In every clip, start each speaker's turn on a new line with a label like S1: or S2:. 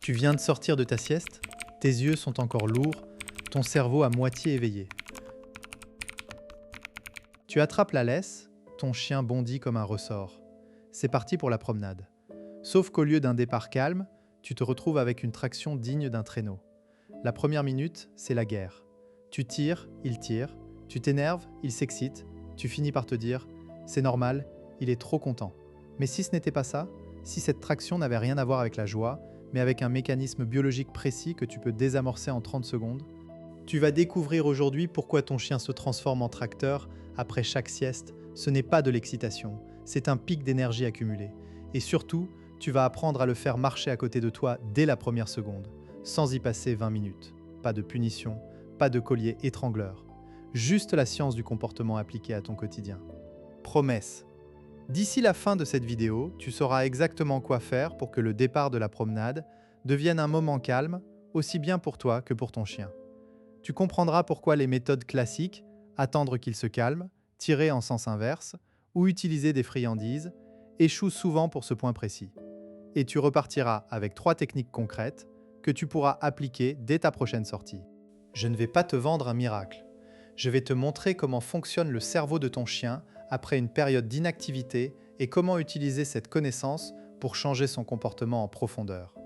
S1: Tu viens de sortir de ta sieste, tes yeux sont encore lourds, ton cerveau à moitié éveillé. Tu attrapes la laisse, ton chien bondit comme un ressort. C'est parti pour la promenade. Sauf qu'au lieu d'un départ calme, tu te retrouves avec une traction digne d'un traîneau. La première minute, c'est la guerre. Tu tires, il tire, tu t'énerves, il s'excite, tu finis par te dire « c'est normal, il est trop content ». Mais si ce n'était pas ça, si cette traction n'avait rien à voir avec la joie, mais avec un mécanisme biologique précis que tu peux désamorcer en 30 secondes, tu vas découvrir aujourd'hui pourquoi ton chien se transforme en tracteur après chaque sieste. Ce n'est pas de l'excitation, c'est un pic d'énergie accumulé. Et surtout, tu vas apprendre à le faire marcher à côté de toi dès la première seconde, sans y passer 20 minutes. Pas de punition, pas de collier étrangleur. Juste la science du comportement appliquée à ton quotidien. Promesse. D'ici la fin de cette vidéo, tu sauras exactement quoi faire pour que le départ de la promenade devienne un moment calme, aussi bien pour toi que pour ton chien. Tu comprendras pourquoi les méthodes classiques, attendre qu'il se calme, tirer en sens inverse ou utiliser des friandises, échouent souvent pour ce point précis. Et tu repartiras avec 3 techniques concrètes que tu pourras appliquer dès ta prochaine sortie. Je ne vais pas te vendre un miracle. Je vais te montrer comment fonctionne le cerveau de ton chien après une période d'inactivité et comment utiliser cette connaissance pour changer son comportement en profondeur.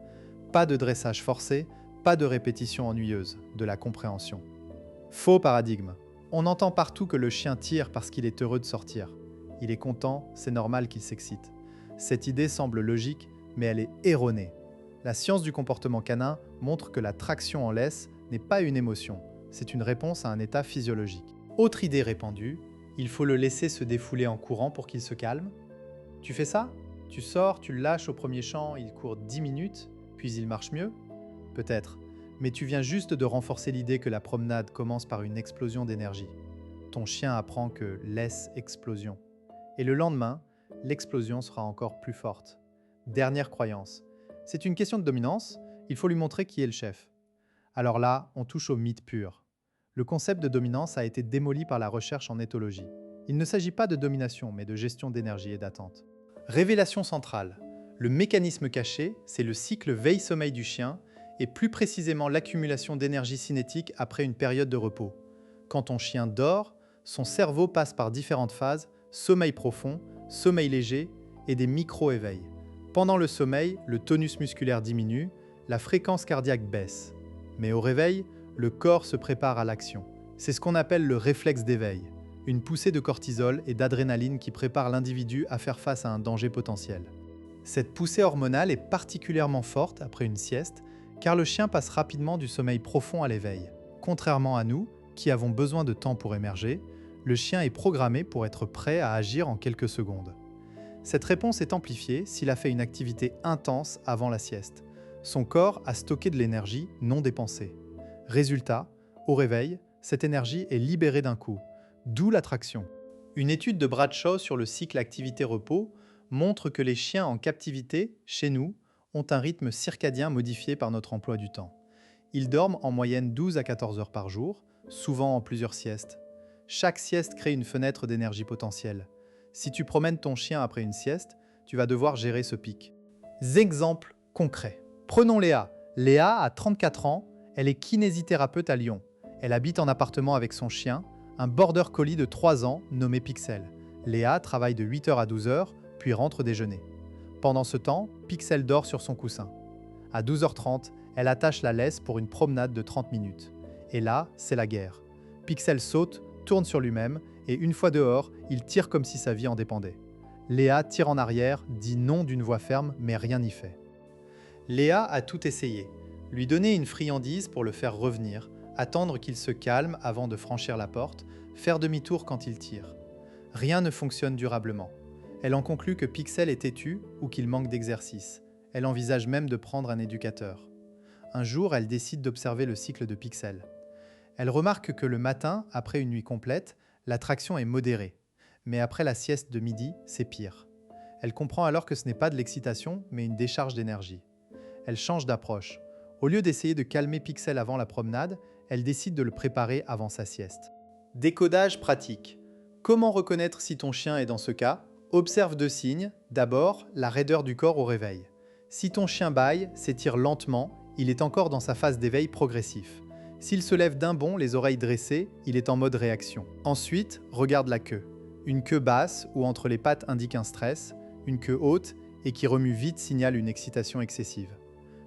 S1: Pas de dressage forcé, pas de répétition ennuyeuse, de la compréhension. Faux paradigme. On entend partout que le chien tire parce qu'il est heureux de sortir. Il est content, c'est normal qu'il s'excite. Cette idée semble logique, mais elle est erronée. La science du comportement canin montre que la traction en laisse n'est pas une émotion, c'est une réponse à un état physiologique. Autre idée répandue, il faut le laisser se défouler en courant pour qu'il se calme. Tu fais ça? Tu sors, tu le lâches au premier champ, il court 10 minutes, puis il marche mieux? Peut-être, mais tu viens juste de renforcer l'idée que la promenade commence par une explosion d'énergie. Ton chien apprend que laisse explosion. Et le lendemain, l'explosion sera encore plus forte. Dernière croyance. C'est une question de dominance, il faut lui montrer qui est le chef. Alors là, on touche au mythe pur. Le concept de dominance a été démoli par la recherche en éthologie. Il ne s'agit pas de domination, mais de gestion d'énergie et d'attente. Révélation centrale. Le mécanisme caché, c'est le cycle veille-sommeil du chien, et plus précisément l'accumulation d'énergie cinétique après une période de repos. Quand ton chien dort, son cerveau passe par différentes phases, sommeil profond, sommeil léger et des micro-éveils. Pendant le sommeil, le tonus musculaire diminue, la fréquence cardiaque baisse. Mais au réveil, le corps se prépare à l'action. C'est ce qu'on appelle le réflexe d'éveil, une poussée de cortisol et d'adrénaline qui prépare l'individu à faire face à un danger potentiel. Cette poussée hormonale est particulièrement forte après une sieste, car le chien passe rapidement du sommeil profond à l'éveil. Contrairement à nous, qui avons besoin de temps pour émerger, le chien est programmé pour être prêt à agir en quelques secondes. Cette réponse est amplifiée s'il a fait une activité intense avant la sieste. Son corps a stocké de l'énergie non dépensée. Résultat, au réveil, cette énergie est libérée d'un coup, d'où l'attraction. Une étude de Bradshaw sur le cycle activité-repos montre que les chiens en captivité, chez nous, ont un rythme circadien modifié par notre emploi du temps. Ils dorment en moyenne 12 à 14 heures par jour, souvent en plusieurs siestes. Chaque sieste crée une fenêtre d'énergie potentielle. Si tu promènes ton chien après une sieste, tu vas devoir gérer ce pic. Exemples concrets. Prenons Léa. Léa a 34 ans, elle est kinésithérapeute à Lyon. Elle habite en appartement avec son chien, un border collie de 3 ans nommé Pixel. Léa travaille de 8h à 12h, puis rentre déjeuner. Pendant ce temps, Pixel dort sur son coussin. À 12h30, elle attache la laisse pour une promenade de 30 minutes. Et là, c'est la guerre. Pixel saute, tourne sur lui-même, et une fois dehors, il tire comme si sa vie en dépendait. Léa tire en arrière, dit non d'une voix ferme, mais rien n'y fait. Léa a tout essayé. Lui donner une friandise pour le faire revenir, attendre qu'il se calme avant de franchir la porte, faire demi-tour quand il tire. Rien ne fonctionne durablement. Elle en conclut que Pixel est têtu ou qu'il manque d'exercice. Elle envisage même de prendre un éducateur. Un jour, elle décide d'observer le cycle de Pixel. Elle remarque que le matin, après une nuit complète, l'attraction est modérée. Mais après la sieste de midi, c'est pire. Elle comprend alors que ce n'est pas de l'excitation, mais une décharge d'énergie. Elle change d'approche. Au lieu d'essayer de calmer Pixel avant la promenade, elle décide de le préparer avant sa sieste. Décodage pratique. Comment reconnaître si ton chien est dans ce cas ? Observe 2 signes. D'abord, la raideur du corps au réveil. Si ton chien bâille, s'étire lentement, il est encore dans sa phase d'éveil progressif. S'il se lève d'un bond, les oreilles dressées, il est en mode réaction. Ensuite, regarde la queue. Une queue basse ou entre les pattes indique un stress, une queue haute et qui remue vite signale une excitation excessive.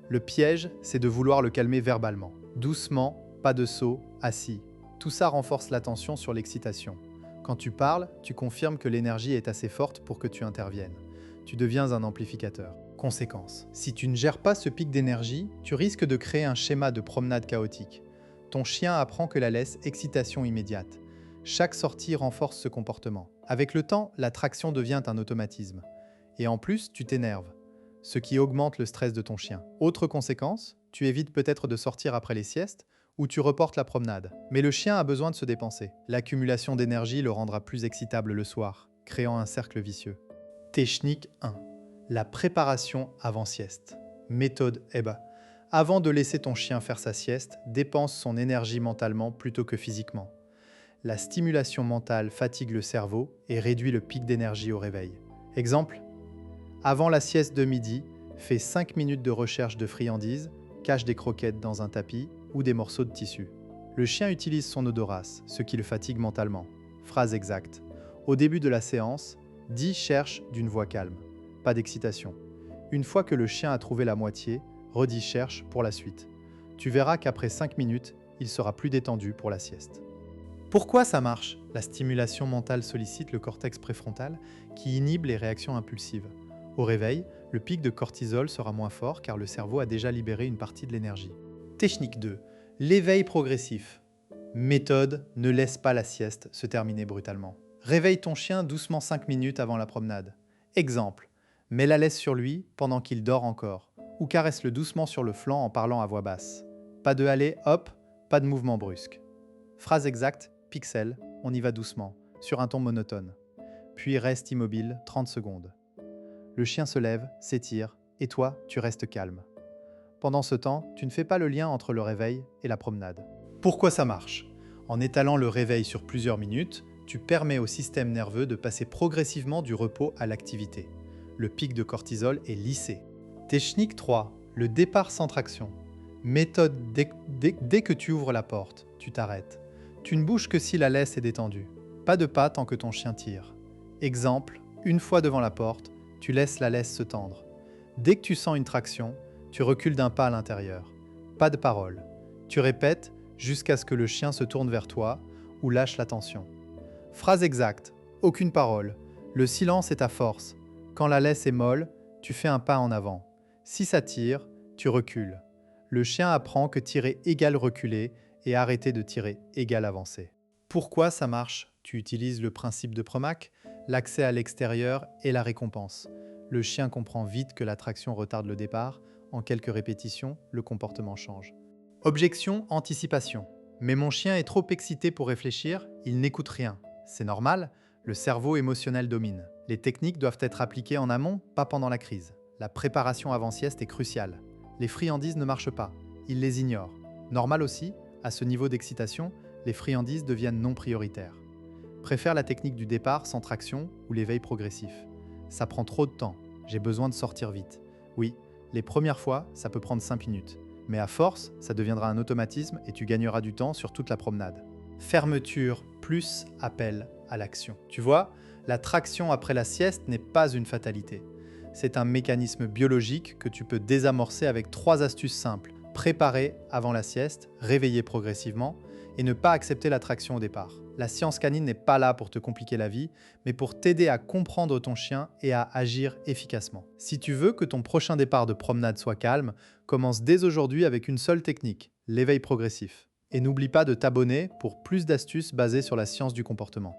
S1: Le piège, c'est de vouloir le calmer verbalement. Doucement, pas de saut, assis. Tout ça renforce l'attention sur l'excitation. Quand tu parles, tu confirmes que l'énergie est assez forte pour que tu interviennes. Tu deviens un amplificateur. Conséquence. Si tu ne gères pas ce pic d'énergie, tu risques de créer un schéma de promenade chaotique. Ton chien apprend que la laisse excitation immédiate. Chaque sortie renforce ce comportement. Avec le temps, la traction devient un automatisme. Et en plus, tu t'énerves, ce qui augmente le stress de ton chien. Autre conséquence, tu évites peut-être de sortir après les siestes ou tu reportes la promenade. Mais le chien a besoin de se dépenser. L'accumulation d'énergie le rendra plus excitable le soir, créant un cercle vicieux. Technique 1. La préparation avant sieste. Méthode EBA. Avant de laisser ton chien faire sa sieste, dépense son énergie mentalement plutôt que physiquement. La stimulation mentale fatigue le cerveau et réduit le pic d'énergie au réveil. Exemple, avant la sieste de midi, fais 5 minutes de recherche de friandises, cache des croquettes dans un tapis ou des morceaux de tissu. Le chien utilise son odorat, ce qui le fatigue mentalement. Phrase exacte. Au début de la séance, dis cherche d'une voix calme, pas d'excitation. Une fois que le chien a trouvé la moitié, redis cherche pour la suite. Tu verras qu'après 5 minutes, il sera plus détendu pour la sieste. Pourquoi ça marche? La stimulation mentale sollicite le cortex préfrontal qui inhibe les réactions impulsives. Au réveil, le pic de cortisol sera moins fort car le cerveau a déjà libéré une partie de l'énergie. Technique 2. L'éveil progressif. Méthode, ne laisse pas la sieste se terminer brutalement. Réveille ton chien doucement 5 minutes avant la promenade. Exemple, mets la laisse sur lui pendant qu'il dort encore ou caresse-le doucement sur le flanc en parlant à voix basse. Pas de aller, hop, pas de mouvement brusque. Phrase exacte, pixel, on y va doucement, sur un ton monotone. Puis reste immobile 30 secondes. Le chien se lève, s'étire, et toi, tu restes calme. Pendant ce temps, tu ne fais pas le lien entre le réveil et la promenade. Pourquoi ça marche? En étalant le réveil sur plusieurs minutes, tu permets au système nerveux de passer progressivement du repos à l'activité. Le pic de cortisol est lissé. Technique 3. Le départ sans traction. Méthode, dès que tu ouvres la porte, tu t'arrêtes. Tu ne bouges que si la laisse est détendue. Pas de pas tant que ton chien tire. Exemple, une fois devant la porte, tu laisses la laisse se tendre. Dès que tu sens une traction, tu recules d'un pas à l'intérieur. Pas de parole. Tu répètes jusqu'à ce que le chien se tourne vers toi ou lâche la tension. Phrase exacte, aucune parole. Le silence est ta force. Quand la laisse est molle, tu fais un pas en avant. Si ça tire, tu recules. Le chien apprend que tirer égale reculer et arrêter de tirer égale avancer. Pourquoi ça marche? Tu utilises le principe de Premack, l'accès à l'extérieur et la récompense. Le chien comprend vite que l'attraction retarde le départ. En quelques répétitions, le comportement change. Objection, anticipation. Mais mon chien est trop excité pour réfléchir, il n'écoute rien. C'est normal, le cerveau émotionnel domine. Les techniques doivent être appliquées en amont, pas pendant la crise. La préparation avant sieste est cruciale. Les friandises ne marchent pas, il les ignore. Normal aussi, à ce niveau d'excitation, les friandises deviennent non prioritaires. Préfère la technique du départ sans traction ou l'éveil progressif. Ça prend trop de temps, j'ai besoin de sortir vite. Oui, les premières fois, ça peut prendre 5 minutes. Mais à force, ça deviendra un automatisme et tu gagneras du temps sur toute la promenade. Fermeture plus appel à l'action. Tu vois, la traction après la sieste n'est pas une fatalité. C'est un mécanisme biologique que tu peux désamorcer avec 3 astuces simples. Préparer avant la sieste, réveiller progressivement et ne pas accepter la traction au départ. La science canine n'est pas là pour te compliquer la vie, mais pour t'aider à comprendre ton chien et à agir efficacement. Si tu veux que ton prochain départ de promenade soit calme, commence dès aujourd'hui avec une seule technique, l'éveil progressif. Et n'oublie pas de t'abonner pour plus d'astuces basées sur la science du comportement.